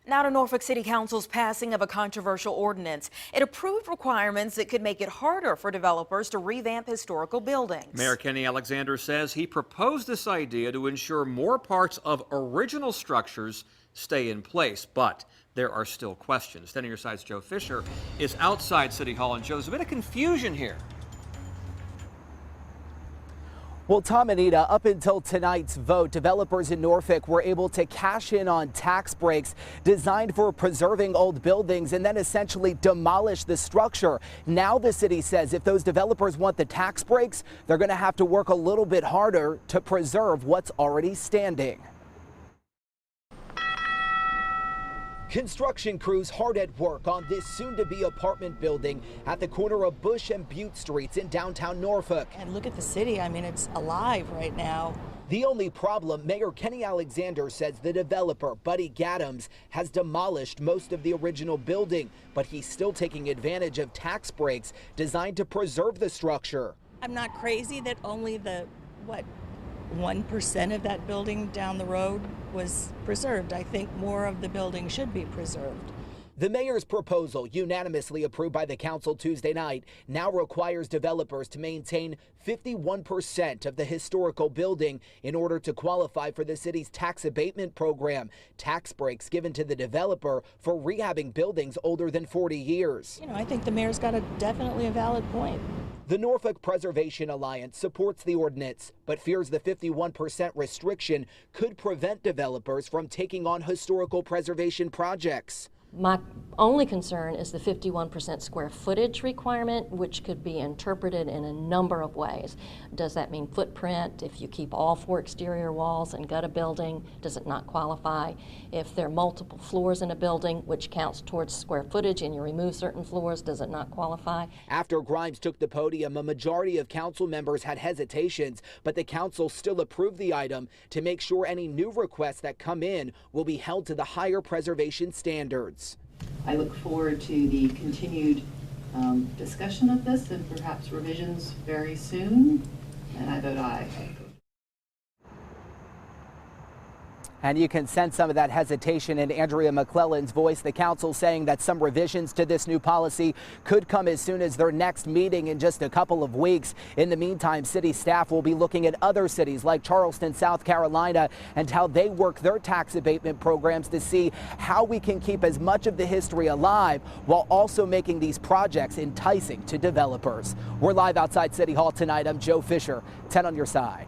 Now to Norfolk City Council's passing of a controversial ordinance. It approved requirements that could make it harder for developers to revamp historical buildings. Mayor Kenny Alexander says he proposed this idea to ensure more parts of original structures stay in place, but there are still questions. Standing at your side's Joe Fisher is outside City Hall, and Joe, there's a bit of confusion here. Well, Tom and Anita, up until tonight's vote, developers in Norfolk were able to cash in on tax breaks designed for preserving old buildings and then essentially demolish the structure. Now the city says if those developers want the tax breaks, they're going to have to work a little bit harder to preserve what's already standing. Construction crews hard at work on this soon-to-be apartment building at the corner of Bush and Butte Streets in downtown Norfolk. And look at the city. I mean, it's alive right now. The only problem, Mayor Kenny Alexander says the developer, Buddy Gaddams, has demolished most of the original building, but he's still taking advantage of tax breaks designed to preserve the structure. I'm not crazy that only the, 1% of that building down the road was preserved. I think more of the building should be preserved. The mayor's proposal, unanimously approved by the council Tuesday night, now requires developers to maintain 51% of the historical building in order to qualify for the city's tax abatement program. Tax breaks given to the developer for rehabbing buildings older than 40 years. I think the mayor's got definitely a valid point. The Norfolk Preservation Alliance supports the ordinance, but fears the 51% restriction could prevent developers from taking on historical preservation projects. My only concern is the 51% square footage requirement, which could be interpreted in a number of ways. Does that mean footprint? If you keep all 4 exterior walls and gut a building, does it not qualify? If there are multiple floors in a building, which counts towards square footage, and you remove certain floors, does it not qualify? After Grimes took the podium, a majority of council members had hesitations, but the council still approved the item to make sure any new requests that come in will be held to the higher preservation standards. I look forward to the continued discussion of this and perhaps revisions very soon, and I vote aye. And you can sense some of that hesitation in Andrea McClellan's voice. The council saying that some revisions to this new policy could come as soon as their next meeting in just a couple of weeks. In the meantime, city staff will be looking at other cities like Charleston, South Carolina, and how they work their tax abatement programs to see how we can keep as much of the history alive while also making these projects enticing to developers. We're live outside City Hall tonight. I'm Joe Fisher, 10 on your side.